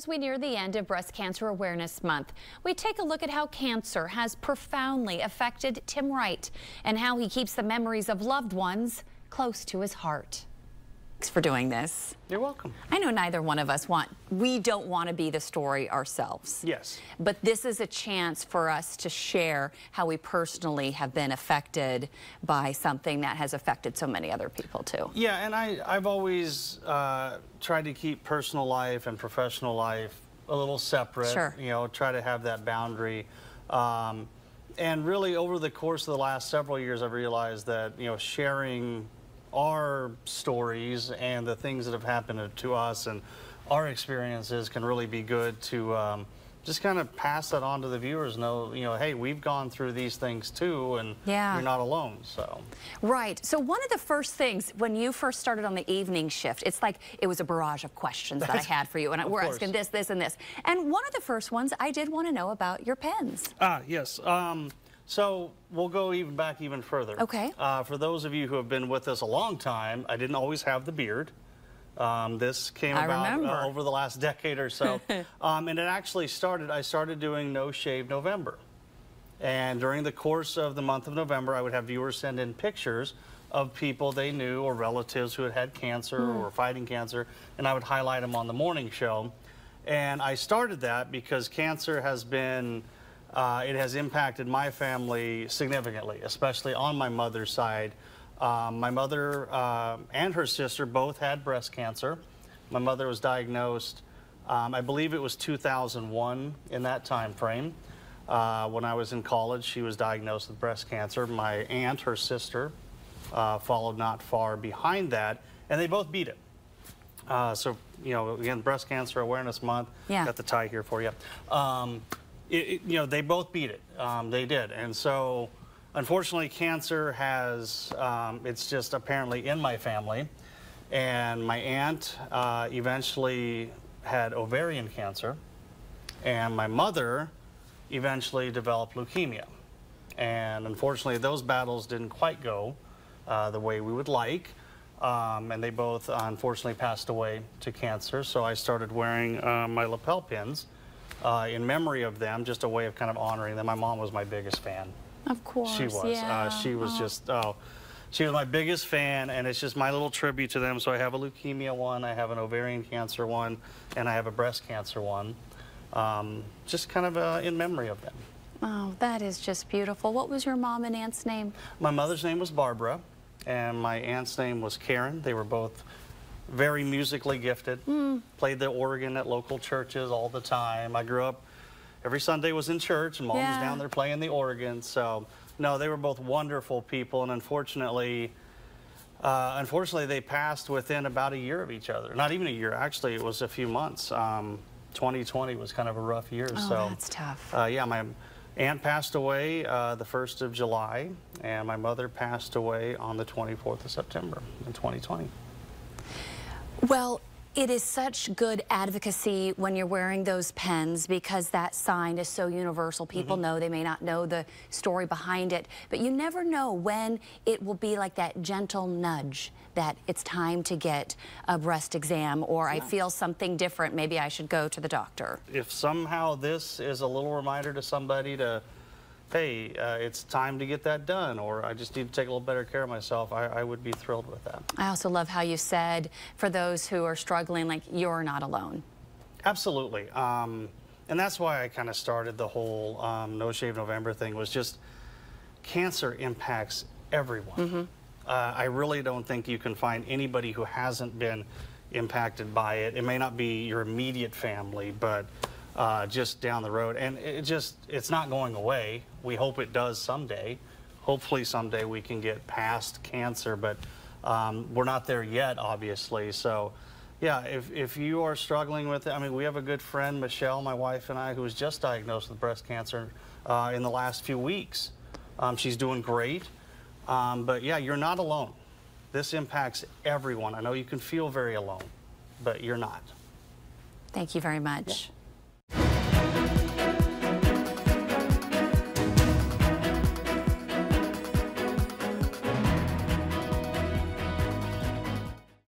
As we near the end of Breast Cancer Awareness Month, we take a look at how cancer has profoundly affected Tim Reith and how he keeps the memories of loved ones close to his heart. Thanks for doing this. You're welcome. I know neither one of us don't want to be the story ourselves. Yes. But this is a chance for us to share how we personally have been affected by something that has affected so many other people too. Yeah, and I've always tried to keep personal life and professional life a little separate. Sure. You know, try to have that boundary. And really over the course of the last several years, I've realized that, you know, sharing our stories and the things that have happened to us and our experiences can really be good to just kind of pass that on to the viewers. Know, you know, hey, we've gone through these things too, and you're not alone. So right. So one of the first things when you first started on the evening shift, it's like it was a barrage of questions that I had for you, and we're asking this, this, and this. And one of the first ones, I did want to know about your pens. Yes. So we'll go back even further. Okay. For those of you who have been with us a long time, I didn't always have the beard. This came about over the last decade or so. And it actually started, I started doing No Shave November. And during the course of the month of November, I would have viewers send in pictures of people they knew or relatives who had had cancer or were fighting cancer, and I would highlight them on the morning show. And I started that because cancer has been it has impacted my family significantly, especially on my mother's side. My mother and her sister both had breast cancer. My mother was diagnosed, I believe it was 2001 in that time frame. When I was in college, she was diagnosed with breast cancer. My aunt, her sister, followed not far behind that, and they both beat it. So, you know, again, Breast Cancer Awareness Month, got the tie here for you. You know, they both beat it. They did. And so, unfortunately, cancer has, it's just apparently in my family. And my aunt eventually had ovarian cancer. And my mother eventually developed leukemia. And unfortunately, those battles didn't quite go the way we would like. And they both, unfortunately, passed away to cancer. So I started wearing my lapel pins in memory of them, just a way of kind of honoring them. My mom was my biggest fan. Of course, she was. She was just, she was my biggest fan, and it's just my little tribute to them. So I have a leukemia one, I have an ovarian cancer one, and I have a breast cancer one, just kind of in memory of them. Oh, that is just beautiful. What was your mom and aunt's name? My mother's name was Barbara, and my aunt's name was Karen. They were both very musically gifted, played the organ at local churches all the time. I grew up, every Sunday was in church, and Mom was down there playing the organ. So, no, they were both wonderful people, and unfortunately, they passed within about a year of each other. Not even a year, actually, it was a few months. 2020 was kind of a rough year. Oh, so that's tough. Yeah, my aunt passed away the 1st of July, and my mother passed away on the 24th of September in 2020. Well, it is such good advocacy when you're wearing those pens because that sign is so universal. People know, they may not know the story behind it, but you never know when it will be like that gentle nudge that it's time to get a breast exam, or I feel something different, maybe I should go to the doctor. If somehow this is a little reminder to somebody to, hey, it's time to get that done, or I just need to take a little better care of myself, I would be thrilled with that. I also love how you said, for those who are struggling, like, you're not alone. Absolutely. And that's why I kind of started the whole No Shave November thing, was just cancer impacts everyone. I really don't think you can find anybody who hasn't been impacted by it. It may not be your immediate family, but just down the road, and it's not going away. We hope it does someday. Hopefully someday we can get past cancer, but we're not there yet, obviously. So yeah, if you are struggling with it, I mean, we have a good friend, Michelle, my wife and I, who was just diagnosed with breast cancer in the last few weeks. She's doing great, but yeah, you're not alone. This impacts everyone. I know you can feel very alone, but you're not. Thank you very much. Yeah.